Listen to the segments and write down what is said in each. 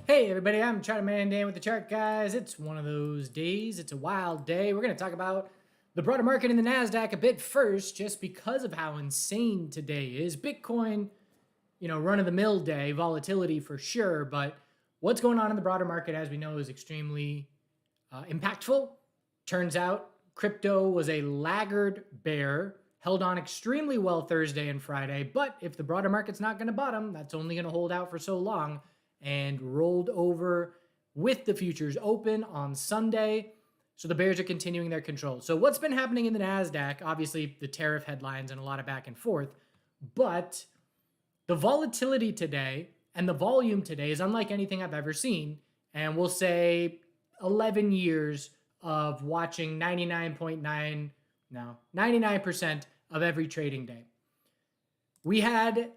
Hey everybody, I'm Charter Man Dan with the chart guys. It's one of those days. It's a wild day. We're going to talk about the broader market in the NASDAQ a bit first, just because of how insane today is. Bitcoin, run-of-the-mill day, volatility for sure, but what's going on in the broader market, as we know, is extremely impactful. Turns out crypto was a laggard bear, held on extremely well Thursday and Friday, but if the broader market's not going to bottom, that's only going to hold out for so long, and rolled over with the futures open on Sunday. So the bears are continuing their control. So what's been happening in the NASDAQ? Obviously, the tariff headlines and a lot of back and forth. But the volatility today and the volume today is unlike anything I've ever seen. And we'll say 11 years of watching 99% of every trading day. We had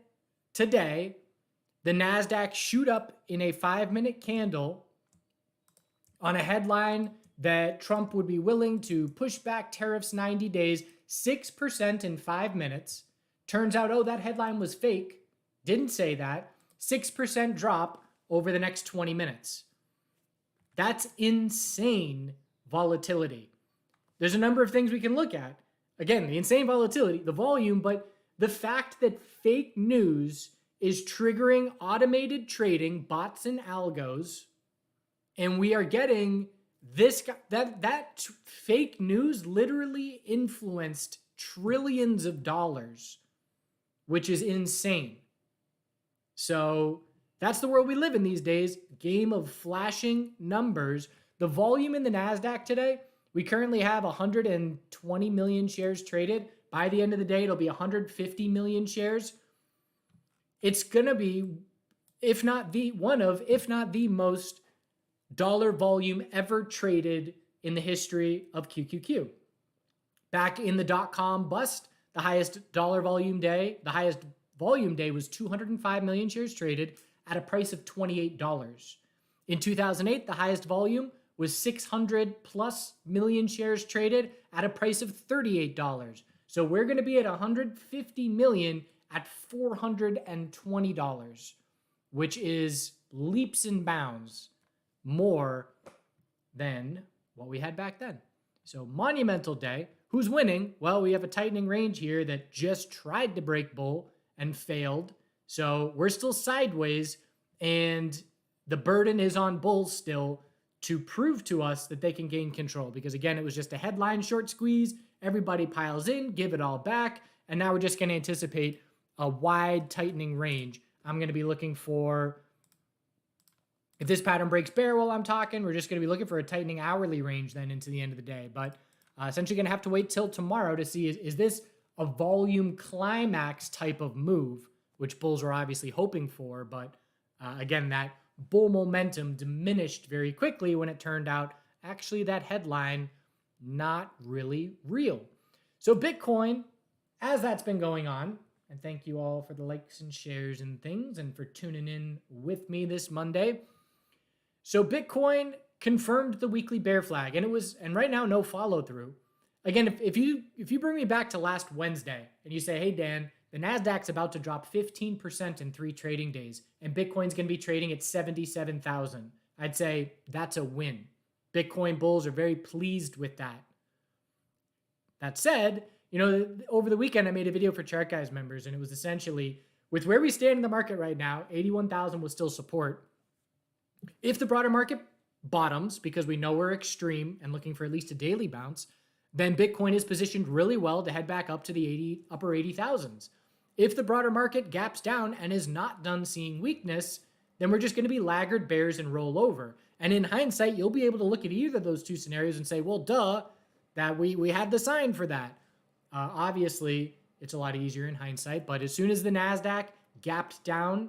today the NASDAQ shoot up in a 5-minute candle on a headline that Trump would be willing to push back tariffs 90 days, 6% in 5 minutes. Turns out, that headline was fake. Didn't say that. 6% drop over the next 20 minutes. That's insane volatility. There's a number of things we can look at. Again, the insane volatility, the volume, but the fact that fake news is triggering automated trading, bots and algos, and we are getting that fake news literally influenced trillions of dollars, which is insane. So that's the world we live in these days. Game of flashing numbers. The volume in the NASDAQ today, we currently have 120 million shares traded. By the end of the day, it'll be 150 million shares. It's going to be, if not the most dollar volume ever traded in the history of QQQ. Back in the .com bust, the highest volume day was 205 million shares traded at a price of $28. In 2008, the highest volume was 600 plus million shares traded at a price of $38. So we're going to be at 150 million at $420, which is leaps and bounds more than what we had back then. So monumental day. Who's winning? Well, we have a tightening range here that just tried to break bull and failed. So we're still sideways, and the burden is on bulls still to prove to us that they can gain control. Because again, it was just a headline short squeeze. Everybody piles in, give it all back. And now we're just going to anticipate a wide tightening range. I'm going to be looking for, if this pattern breaks bear while I'm talking, we're just going to be looking for a tightening hourly range then into the end of the day. But essentially going to have to wait till tomorrow to see, is this a volume climax type of move, which bulls are obviously hoping for. But again, that bull momentum diminished very quickly when it turned out actually that headline not really real. So Bitcoin, as that's been going on, and thank you all for the likes and shares and things and for tuning in with me this Monday. So Bitcoin confirmed the weekly bear flag, and right now no follow through. Again, if you bring me back to last Wednesday and you say, hey Dan, the NASDAQ's about to drop 15% in 3 trading days and Bitcoin's going to be trading at 77,000, I'd say that's a win. Bitcoin bulls are very pleased with that. That said, over the weekend, I made a video for Chart Guys members, and it was essentially, with where we stand in the market right now, 81,000 was still support. If the broader market bottoms, because we know we're extreme and looking for at least a daily bounce, then Bitcoin is positioned really well to head back up to the upper 80,000s. If the broader market gaps down and is not done seeing weakness, then we're just going to be laggard bears and roll over. And in hindsight, you'll be able to look at either of those two scenarios and say, well, duh, that we had the sign for that. Obviously, it's a lot easier in hindsight, but as soon as the NASDAQ gapped down,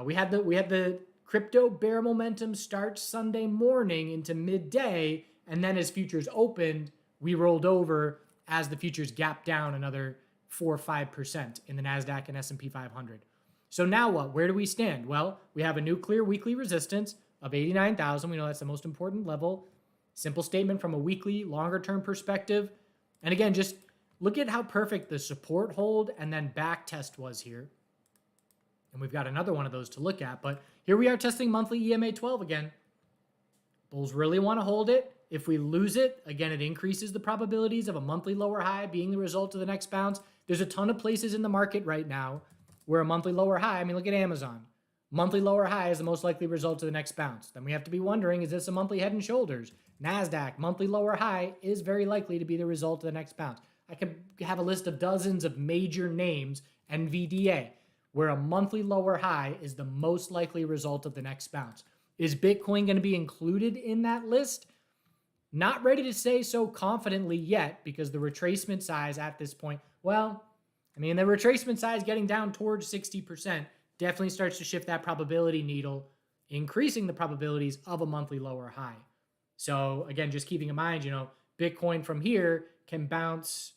we had the crypto bear momentum start Sunday morning into midday, and then as futures opened, we rolled over as the futures gapped down another 4 or 5% in the NASDAQ and S&P 500. So now what? Where do we stand? Well, we have a new clear weekly resistance of 89,000. We know that's the most important level. Simple statement from a weekly, longer-term perspective. And again, just look at how perfect the support hold and then back test was here. And we've got another one of those to look at. But here we are testing monthly EMA 12 again. Bulls really want to hold it. If we lose it, again, it increases the probabilities of a monthly lower high being the result of the next bounce. There's a ton of places in the market right now where a monthly lower high, I mean, look at Amazon. Monthly lower high is the most likely result of the next bounce. Then we have to be wondering, is this a monthly head and shoulders? NASDAQ, monthly lower high is very likely to be the result of the next bounce. I could have a list of dozens of major names, NVDA, where a monthly lower high is the most likely result of the next bounce. Is Bitcoin going to be included in that list? Not ready to say so confidently yet, because the retracement size at this point, well, I mean, the retracement size getting down towards 60% definitely starts to shift that probability needle, increasing the probabilities of a monthly lower high. So again, just keeping in mind, Bitcoin from here can bounce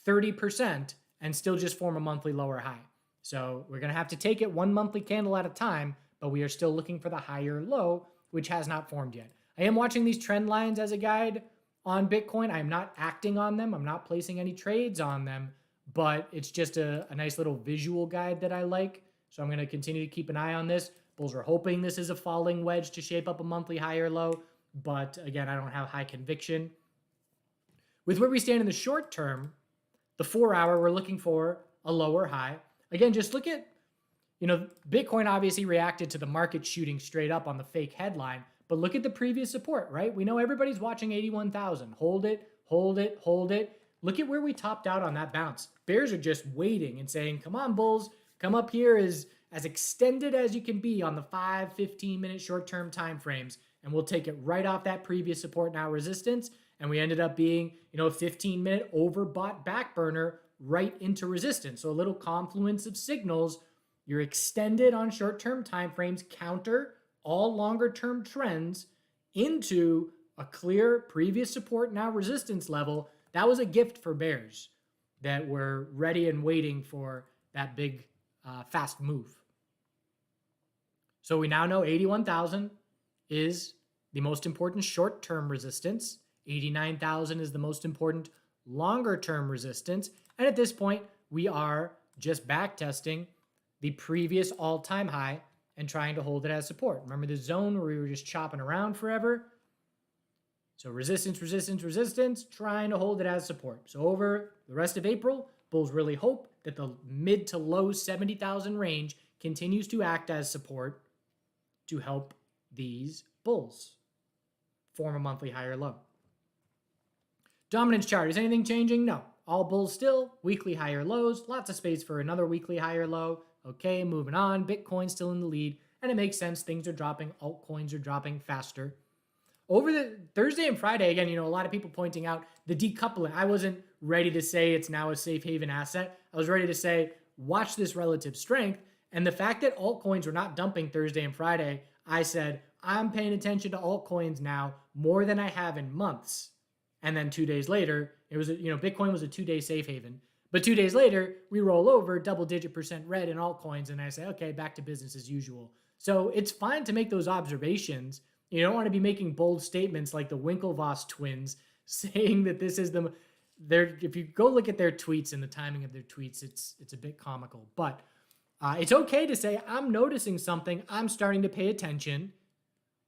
30% and still just form a monthly lower high. So we're going to have to take it one monthly candle at a time, but we are still looking for the higher low, which has not formed yet. I am watching these trend lines as a guide on Bitcoin. I'm not acting on them. I'm not placing any trades on them, but it's just a nice little visual guide that I like. So I'm going to continue to keep an eye on this. Bulls are hoping this is a falling wedge to shape up a monthly higher low, but again, I don't have high conviction. With where we stand in the short term, the 4 hour, we're looking for a lower high. Again, just look at, Bitcoin obviously reacted to the market shooting straight up on the fake headline, but look at the previous support, right? We know everybody's watching 81,000. Hold it, hold it, hold it. Look at where we topped out on that bounce. Bears are just waiting and saying, come on, bulls, come up here as extended as you can be on the 5, 15-minute short-term time frames, and we'll take it right off that previous support now resistance. And we ended up being, a 15-minute overbought back burner right into resistance. So a little confluence of signals. You're extended on short-term time frames, counter all longer-term trends into a clear previous support now resistance level. That was a gift for bears that were ready and waiting for that big fast move. So we now know 81,000 is the most important short-term resistance. 89,000 is the most important longer-term resistance. And at this point, we are just back testing the previous all-time high and trying to hold it as support. Remember the zone where we were just chopping around forever? So resistance, resistance, resistance, trying to hold it as support. So over the rest of April, bulls really hope that the mid to low 70,000 range continues to act as support to help these bulls form a monthly higher low. Dominance chart, is anything changing? No. All bulls still, weekly higher lows, lots of space for another weekly higher low. Okay, moving on, Bitcoin still in the lead, and it makes sense, things are dropping, altcoins are dropping faster. Over the Thursday and Friday, again, a lot of people pointing out the decoupling. I wasn't ready to say it's now a safe haven asset. I was ready to say, watch this relative strength. And the fact that altcoins were not dumping Thursday and Friday, I said, I'm paying attention to altcoins now more than I have in months. And then 2 days later, it was, Bitcoin was a 2-day safe haven. But 2 days later, we roll over double-digit % red in altcoins, and I say, okay, back to business as usual. So it's fine to make those observations. You don't want to be making bold statements like the Winklevoss twins saying that this is if you go look at their tweets and the timing of their tweets, it's a bit comical. But it's okay to say, I'm noticing something, I'm starting to pay attention,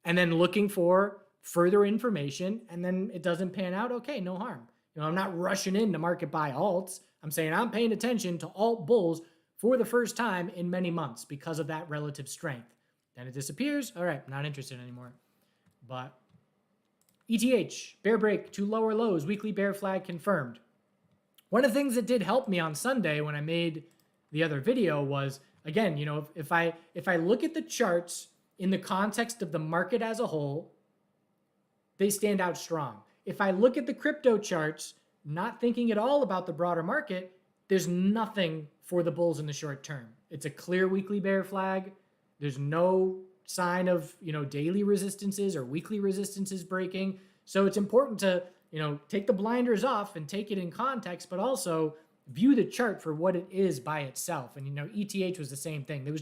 and then looking for further information, and then it doesn't pan out, okay, no harm. I'm not rushing in to market buy alts. I'm saying I'm paying attention to alt bulls for the first time in many months because of that relative strength. Then it disappears. All right, not interested anymore. But ETH, bear break to lower lows, weekly bear flag confirmed. One of the things that did help me on Sunday when I made the other video was, again, if I look at the charts in the context of the market as a whole, they stand out strong. If I look at the crypto charts, not thinking at all about the broader market, there's nothing for the bulls in the short term. It's a clear weekly bear flag. There's no sign of, daily resistances or weekly resistances breaking. So it's important to, take the blinders off and take it in context, but also view the chart for what it is by itself. And, ETH was the same thing. There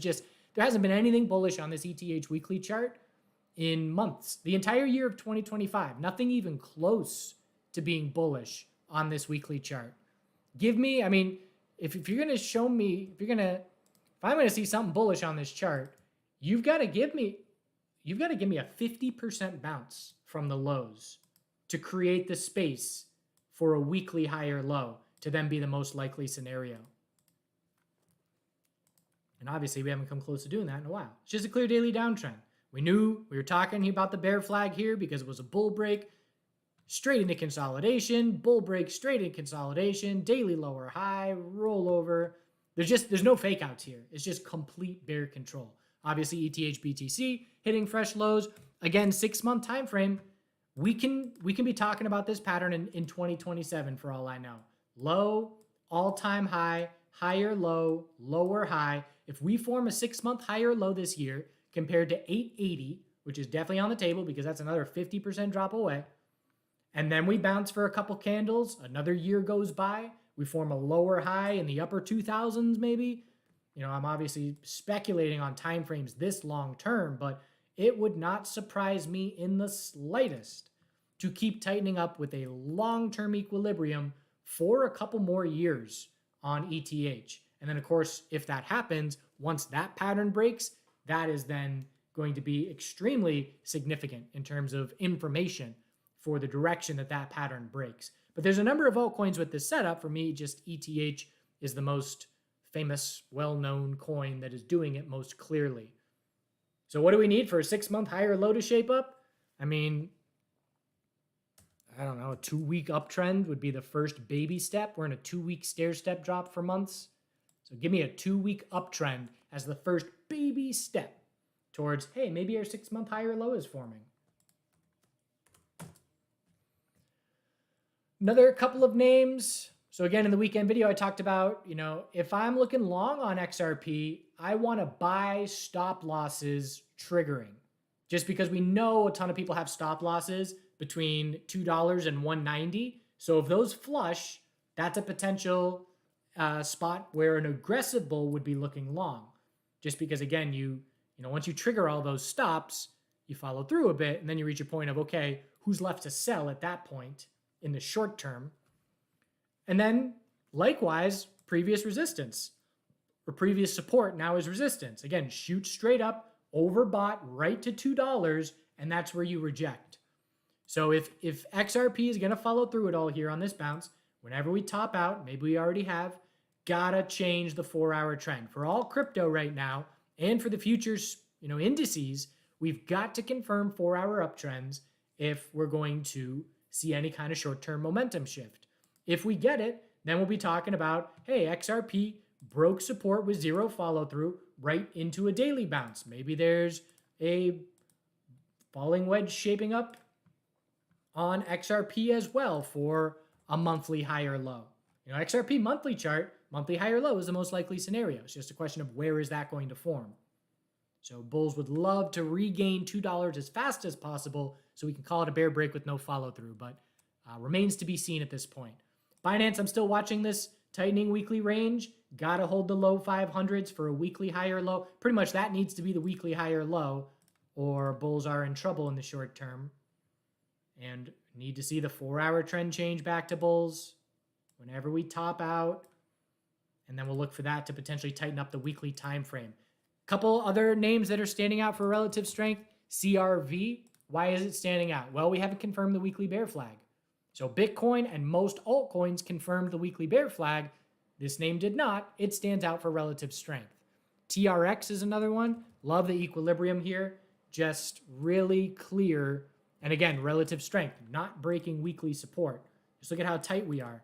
hasn't been anything bullish on this ETH weekly chart in months. The entire year of 2025, nothing even close to being bullish on this weekly chart. Give me, if you're going to show me, if I'm going to see something bullish on this chart, you've got to give me a 50% bounce from the lows to create the space for a weekly higher low to then be the most likely scenario. And obviously we haven't come close to doing that in a while. It's just a clear daily downtrend. We knew we were talking about the bear flag here because it was a bull break straight into consolidation, bull break straight into consolidation, daily lower high, rollover. There's no fake outs here. It's just complete bear control. Obviously ETH BTC hitting fresh lows. Again, 6-month time frame. We can be talking about this pattern in 2027 for all I know. Low, all-time high, higher low, lower high. If we form a 6-month higher low this year compared to 880, which is definitely on the table because that's another 50% drop away, and then we bounce for a couple candles, another year goes by, we form a lower high in the upper 2000s maybe. You know, I'm obviously speculating on timeframes this long term, but it would not surprise me in the slightest to keep tightening up with a long-term equilibrium for a couple more years on ETH. And then, of course, if that happens, once that pattern breaks, that is then going to be extremely significant in terms of information for the direction that that pattern breaks. But there's a number of altcoins with this setup. For me, just ETH is the most famous, well-known coin that is doing it most clearly. So what do we need for a 6-month higher low to shape up? I mean, I don't know, a 2-week uptrend would be the first baby step. We're in a 2-week stair-step drop for months. So give me a 2-week uptrend as the first baby step towards, hey, maybe our 6-month higher low is forming. Another couple of names. So again, in the weekend video, I talked about, you know, if I'm looking long on XRP, I want to buy stop losses triggering. Just because we know a ton of people have stop losses between $2 and $1.90. So if those flush, that's a potential spot where an aggressive bull would be looking long. Just because, again, you know, once you trigger all those stops, you follow through a bit, and then you reach a point of, okay, who's left to sell at that point in the short term? And then, likewise, previous resistance or previous support now is resistance. Again, shoot straight up, overbought right to $2, and that's where you reject. So if XRP is going to follow through it all here on this bounce, whenever we top out, maybe we already have, gotta change the 4-hour trend. For all crypto right now, and for the futures, you know, indices, we've got to confirm 4-hour uptrends if we're going to see any kind of short-term momentum shift. If we get it, then we'll be talking about, hey, XRP broke support with zero follow-through right into a daily bounce. Maybe there's a falling wedge shaping up on XRP as well for a monthly higher low. You know, XRP monthly chart, monthly higher low is the most likely scenario. It's just a question of where is that going to form. So bulls would love to regain $2 as fast as possible so we can call it a bear break with no follow-through, but remains to be seen at this point. Binance, I'm still watching this tightening weekly range. Got to hold the low 500s for a weekly higher low. Pretty much that needs to be the weekly higher low, or bulls are in trouble in the short term. And need to see the 4-hour trend change back to bulls whenever we top out. And then we'll look for that to potentially tighten up the weekly time frame. Couple other names that are standing out for relative strength. CRV. Why is it standing out? Well, we haven't confirmed the weekly bear flag. So Bitcoin and most altcoins confirmed the weekly bear flag. This name did not. It stands out for relative strength. TRX is another one. Love the equilibrium here. Just really clear. And again, relative strength, not breaking weekly support. Just look at how tight we are.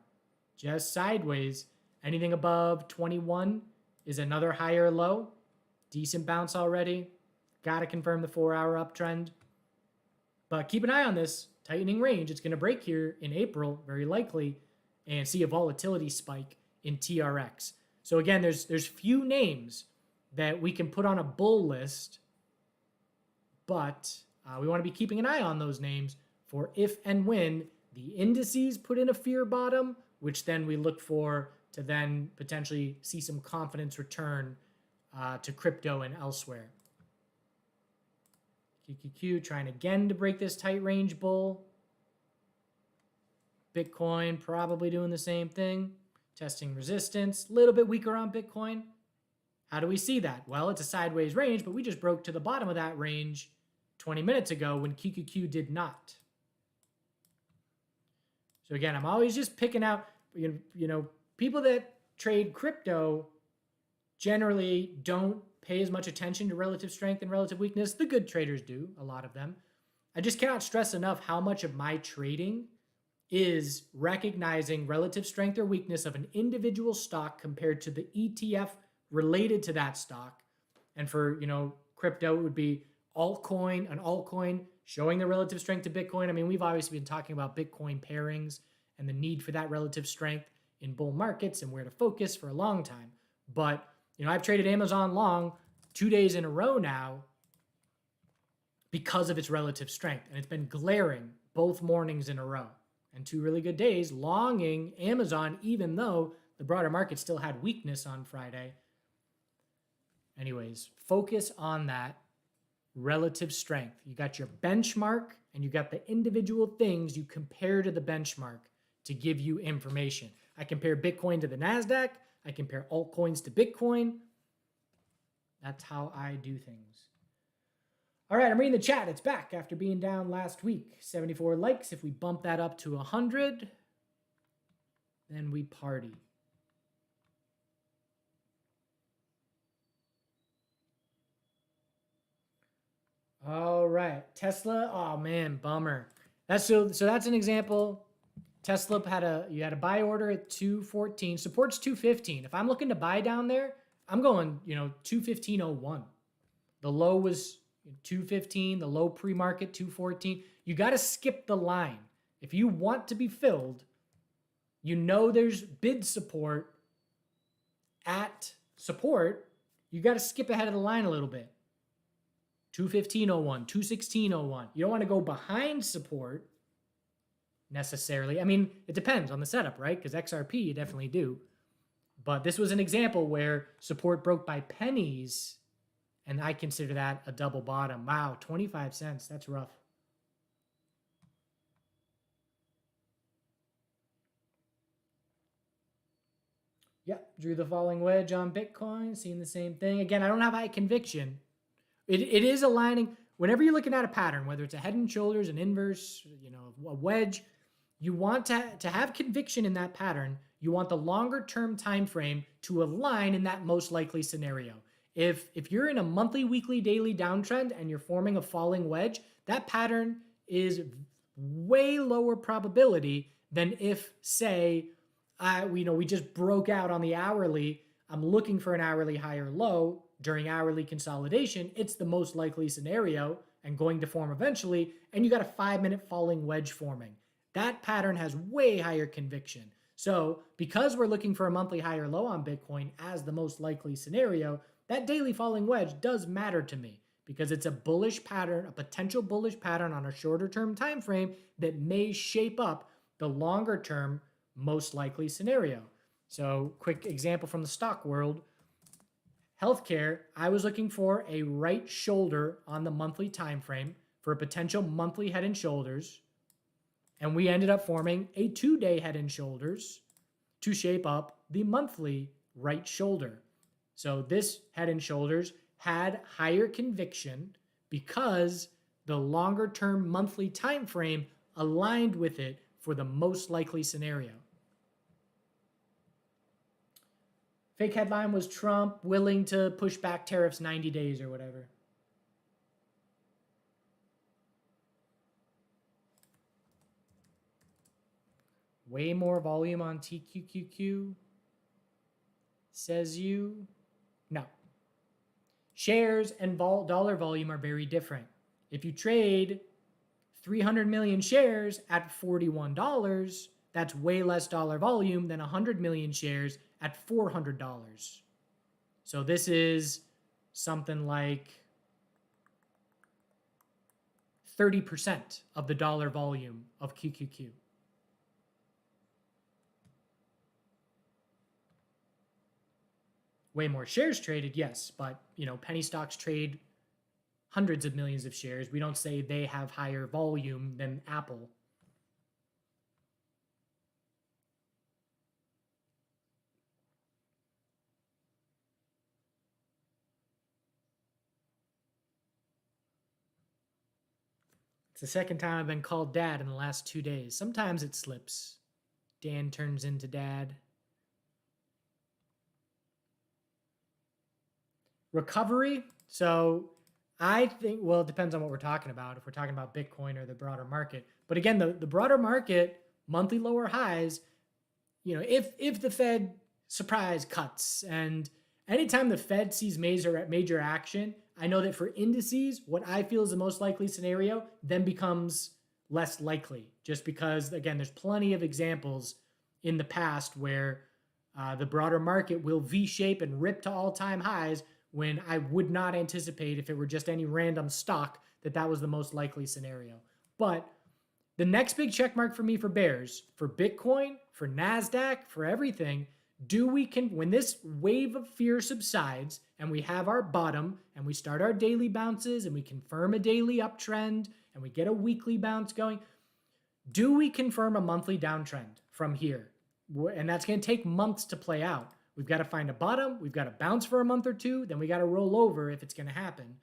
Just sideways. Anything above 21 is another higher low. Decent bounce already. Got to confirm the 4-hour uptrend. But keep an eye on this tightening range. It's going to break here in April, very likely, and see a volatility spike in TRX. So again, there's few names that we can put on a bull list, but we want to be keeping an eye on those names for if and when the indices put in a fear bottom, which then we look for to then potentially see some confidence return to crypto and elsewhere. QQQ trying again to break this tight range bull. Bitcoin probably doing the same thing. Testing resistance. A little bit weaker on Bitcoin. How do we see that? Well, it's a sideways range, but we just broke to the bottom of that range 20 minutes ago when QQQ did not. So again, I'm always just picking out, people that trade crypto generally don't pay as much attention to relative strength and relative weakness. The good traders do, a lot of them. I just cannot stress enough how much of my trading is recognizing relative strength or weakness of an individual stock compared to the ETF related to that stock. And for, crypto, it would be an altcoin showing the relative strength to Bitcoin. I mean, we've obviously been talking about Bitcoin pairings and the need for that relative strength in bull markets and where to focus for a long time. But, I've traded Amazon long 2 days in a row now because of its relative strength. And it's been glaring both mornings in a row. And 2 really good days longing Amazon, even though the broader market still had weakness on Friday. Anyways, focus on that relative strength. You got your benchmark and you got the individual things you compare to the benchmark to give you information. I compare Bitcoin to the NASDAQ. I compare altcoins to Bitcoin. That's how I do things. All right, I'm reading the chat. It's back after being down last week. 74 likes. If we bump that up to 100, then we party. All right, Tesla. Oh man, bummer. That's so that's an example. Tesla you had a buy order at 214. Supports 215. If I'm looking to buy down there, I'm going 215.01. The low was 215. The low pre-market 214. You got to skip the line if you want to be filled. There's bid support at support. You got to skip ahead of the line a little bit. 215.01, 216.01. You don't want to go behind support necessarily. I mean, it depends on the setup, right? Because XRP, you definitely do. But this was an example where support broke by pennies, and I consider that a double bottom. Wow, 25 cents. That's rough. Yep, drew the falling wedge on Bitcoin, seeing the same thing. Again, I don't have high conviction. It is aligning. Whenever you're looking at a pattern, whether it's a head and shoulders, an inverse, a wedge, you want to have conviction in that pattern. You want the longer term time frame to align in that most likely scenario. If you're in a monthly, weekly, daily downtrend and you're forming a falling wedge, that pattern is way lower probability than if, say, we just broke out on the hourly. I'm looking for an hourly high or low. During hourly consolidation, it's the most likely scenario and going to form eventually, and you got a 5-minute falling wedge forming. That pattern has way higher conviction. So because we're looking for a monthly high or low on Bitcoin as the most likely scenario, that daily falling wedge does matter to me because it's a bullish pattern, a potential bullish pattern on a shorter term time frame that may shape up the longer term most likely scenario. So quick example from the stock world. Healthcare, I was looking for a right shoulder on the monthly time frame for a potential monthly head and shoulders. And we ended up forming a 2-day head and shoulders to shape up the monthly right shoulder. So this head and shoulders had higher conviction because the longer term monthly time frame aligned with it for the most likely scenario. Fake headline was Trump willing to push back tariffs 90 days or whatever. Way more volume on TQQQ, says you. No. Shares and dollar volume are very different. If you trade 300 million shares at $41, that's way less dollar volume than 100 million shares at $400. So this is something like 30% of the dollar volume of QQQ. Way more shares traded, yes, but penny stocks trade hundreds of millions of shares. We don't say they have higher volume than Apple. It's the second time I've been called dad in the last 2 days. Sometimes it slips. Dan turns into dad. Recovery. So I think, well, it depends on what we're talking about. If we're talking about Bitcoin or the broader market. But again, the broader market, monthly lower highs, if the Fed surprise cuts, and anytime the Fed sees major action, I know that for indices, what I feel is the most likely scenario then becomes less likely, just because, again, there's plenty of examples in the past where the broader market will V-shape and rip to all-time highs when I would not anticipate, if it were just any random stock, that was the most likely scenario. But the next big check mark for me for bears, for Bitcoin, for NASDAQ, for everything, when this wave of fear subsides and we have our bottom and we start our daily bounces and we confirm a daily uptrend and we get a weekly bounce going, do we confirm a monthly downtrend from here? And that's going to take months to play out. We've got to find a bottom. We've got to bounce for a month or two. Then we got to roll over if it's going to happen.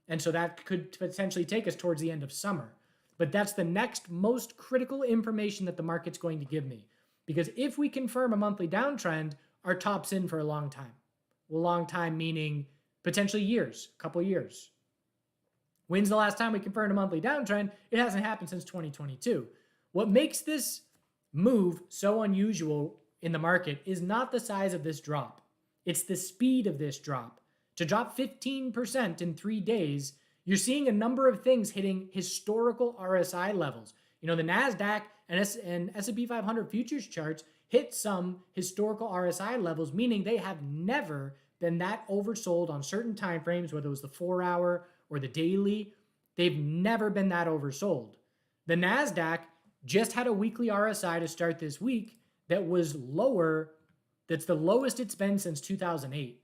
And so that could potentially take us towards the end of summer. But that's the next most critical information that the market's going to give me. Because if we confirm a monthly downtrend, our top's in for a long time. Well, long time meaning potentially years, a couple years. When's the last time we confirmed a monthly downtrend? It hasn't happened since 2022. What makes this move so unusual in the market is not the size of this drop. It's the speed of this drop. To drop 15% in 3 days, you're seeing a number of things hitting historical RSI levels. The NASDAQ and S&P 500 futures charts hit some historical RSI levels, meaning they have never been that oversold on certain time frames, whether it was the 4-hour or the daily. They've never been that oversold. The NASDAQ just had a weekly RSI to start this week that was lower. That's the lowest it's been since 2008.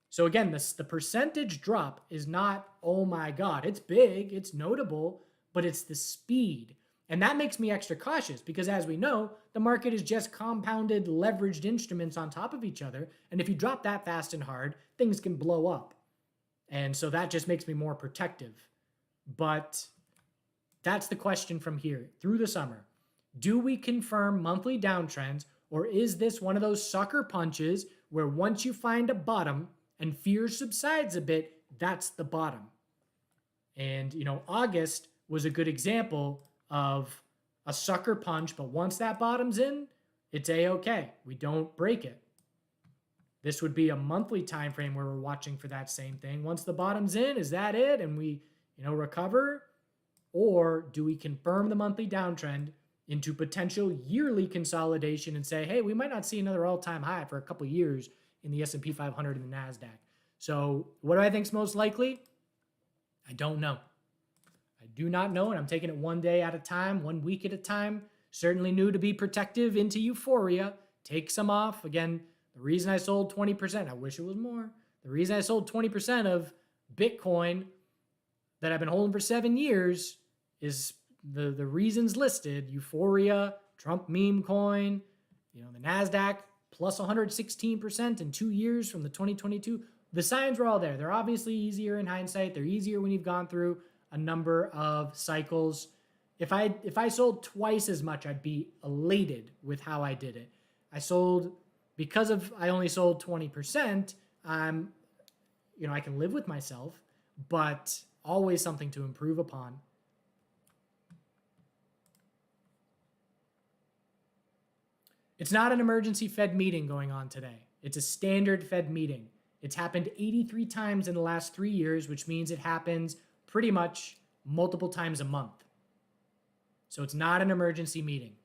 So again, the percentage drop is not, oh my God, it's big, it's notable, but it's the speed. And that makes me extra cautious because, as we know, the market is just compounded, leveraged instruments on top of each other. And if you drop that fast and hard, things can blow up. And so that just makes me more protective. But that's the question from here through the summer. Do we confirm monthly downtrends, or is this one of those sucker punches where once you find a bottom and fear subsides a bit, that's the bottom? And, August was a good example of a sucker punch, but once that bottom's in, it's A-okay. We don't break it. This would be a monthly time frame where we're watching for that same thing. Once the bottom's in, is that it? And we, recover? Or do we confirm the monthly downtrend into potential yearly consolidation and say, hey, we might not see another all-time high for a couple years in the S&P 500 and the NASDAQ? So what do I think is most likely? I don't know. I do not know, and I'm taking it one day at a time, 1 week at a time. Certainly knew to be protective into euphoria. Take some off. Again, the reason I sold 20%, I wish it was more. The reason I sold 20% of Bitcoin that I've been holding for 7 years is the reasons listed: euphoria, Trump meme coin, the NASDAQ plus 116% in 2 years from the 2022. The signs were all there. They're obviously easier in hindsight. They're easier when you've gone through a number of cycles. If I sold twice as much, I'd be elated with how I did it. I only sold 20%, I can live with myself, but always something to improve upon. It's not an emergency Fed meeting going on today. It's a standard Fed meeting. It's happened 83 times in the last 3 years, which means it happens pretty much multiple times a month. So it's not an emergency meeting.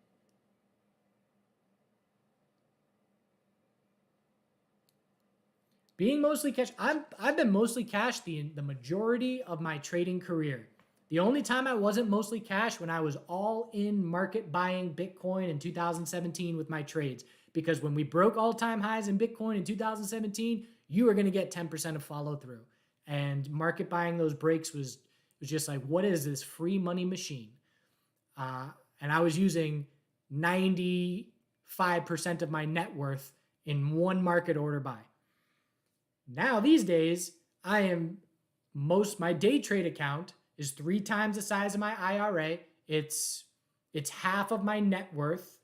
Being mostly cash, I've been mostly cash the majority of my trading career. The only time I wasn't mostly cash when I was all in market buying Bitcoin in 2017 with my trades. Because when we broke all-time highs in Bitcoin in 2017, you were going to get 10% of follow through. And market buying those breaks was just like, what is this free money machine? And I was using 95% of my net worth in one market order buy. Now these days, my day trade account is 3 times the size of my IRA. It's half of my net worth,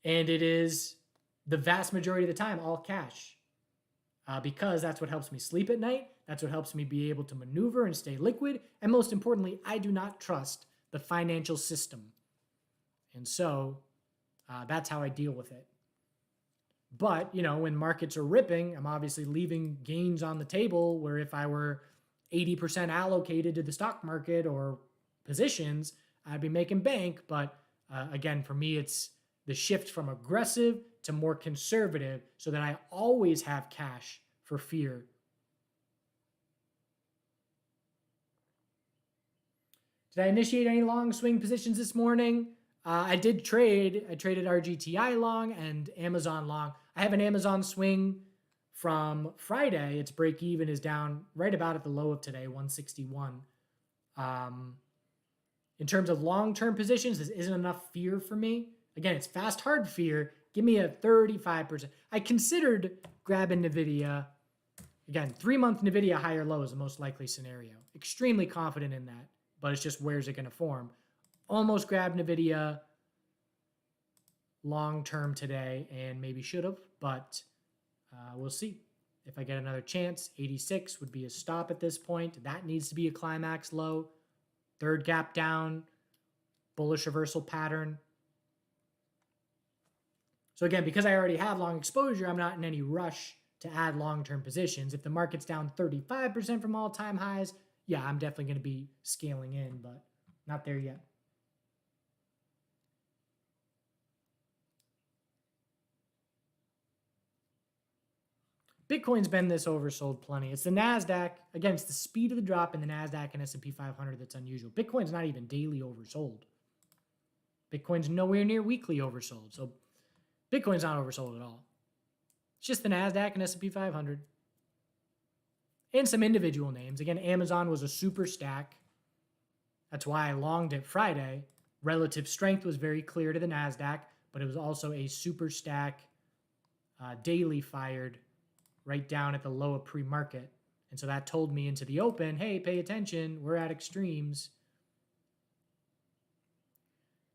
and it is the vast majority of the time all cash, because that's what helps me sleep at night. That's what helps me be able to maneuver and stay liquid. And most importantly, I do not trust the financial system. And so that's how I deal with it. But, when markets are ripping, I'm obviously leaving gains on the table, where if I were 80% allocated to the stock market or positions, I'd be making bank. But again, for me, it's the shift from aggressive to more conservative so that I always have cash for fear. Did I initiate any long swing positions this morning? I did trade. I traded RGTI long and Amazon long. I have an Amazon swing from Friday. Its break even is down right about at the low of today, 161. In terms of long-term positions, this isn't enough fear for me. Again, it's fast, hard fear. Give me a 35%. I considered grabbing NVIDIA. Again, 3-month NVIDIA higher low is the most likely scenario. Extremely confident in that, but it's just where's it going to form. Almost grabbed NVIDIA long-term today and maybe should have, but we'll see. If I get another chance, 86 would be a stop at this point. That needs to be a climax low. Third gap down, bullish reversal pattern. So again, because I already have long exposure, I'm not in any rush to add long-term positions. If the market's down 35% from all-time highs, yeah, I'm definitely going to be scaling in, but not there yet. Bitcoin's been this oversold plenty. It's the NASDAQ. Again, it's the speed of the drop in the NASDAQ and S&P 500 that's unusual. Bitcoin's not even daily oversold. Bitcoin's nowhere near weekly oversold. So Bitcoin's not oversold at all. It's just the NASDAQ and S&P 500. And some individual names. Again, Amazon was a super stack. That's why I longed it Friday. Relative strength was very clear to the NASDAQ, but it was also a super stack, daily fired right down at the low of pre-market. And so that told me into the open, hey, pay attention, we're at extremes.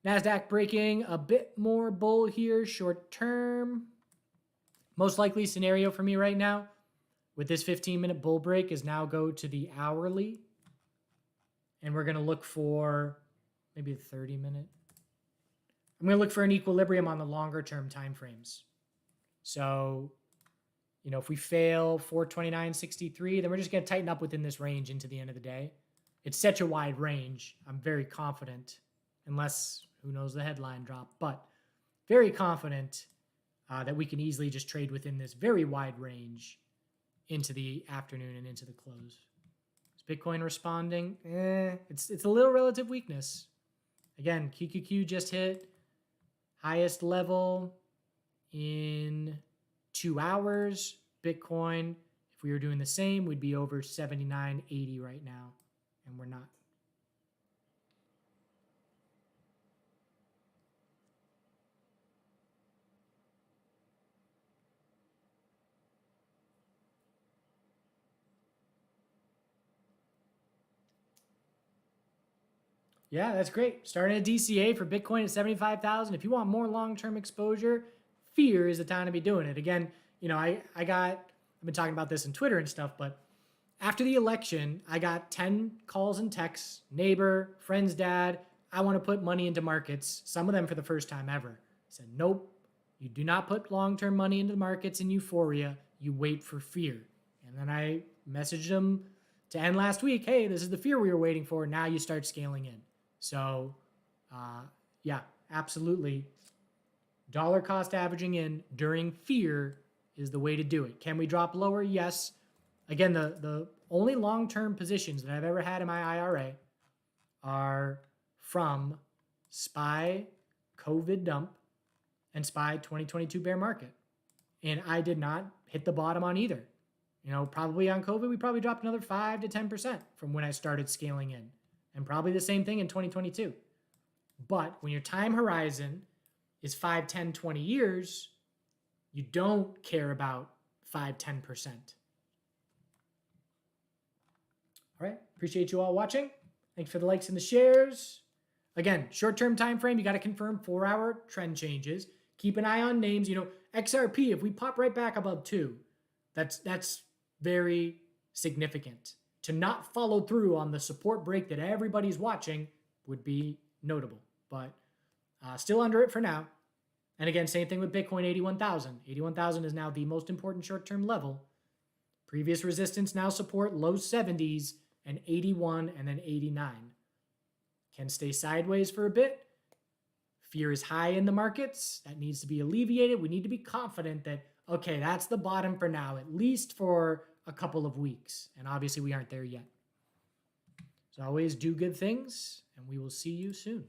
NASDAQ breaking a bit more bull here short term. Most likely scenario for me right now with this 15-minute bull break is now go to the hourly. And we're going to look for maybe a 30-minute. I'm going to look for an equilibrium on the longer term time frames. So, if we fail 429.63, then we're just going to tighten up within this range into the end of the day. It's such a wide range. I'm very confident, unless who knows the headline drop, but very confident that we can easily just trade within this very wide range into the afternoon and into the close. Is Bitcoin responding? It's a little relative weakness. Again, QQQ just hit highest level in 2 hours. Bitcoin, if we were doing the same, we'd be over 79.80 right now, and we're not. Yeah, that's great. Starting a DCA for Bitcoin at 75,000. If you want more long-term exposure, fear is the time to be doing it. Again, I've been talking about this in Twitter and stuff, but after the election, I got 10 calls and texts, neighbor, friend's dad, I want to put money into markets, some of them for the first time ever. I said, nope, you do not put long-term money into the markets in euphoria. You wait for fear. And then I messaged them to end last week, hey, this is the fear we were waiting for. Now you start scaling in. So, yeah, absolutely. Dollar cost averaging in during fear is the way to do it. Can we drop lower? Yes. Again, the only long-term positions that I've ever had in my IRA are from SPY COVID dump and SPY 2022 bear market. And I did not hit the bottom on either. Probably on COVID, we probably dropped another 5 to 10% from when I started scaling in. And probably the same thing in 2022. But when your time horizon is 5, 10, 20 years, you don't care about 5, 10%. All right. Appreciate you all watching. Thanks for the likes and the shares. Again, short-term time frame, you got to confirm 4-hour trend changes. Keep an eye on names. XRP, if we pop right back above 2, that's very significant. To not follow through on the support break that everybody's watching would be notable, but still under it for now. And again, same thing with Bitcoin, 81,000. 81,000 is now the most important short-term level. Previous resistance now support low 70s and 81 and then 89. Can stay sideways for a bit. Fear is high in the markets. That needs to be alleviated. We need to be confident that, okay, that's the bottom for now, at least for a couple of weeks. And obviously we aren't there yet. So always do good things, and we will see you soon.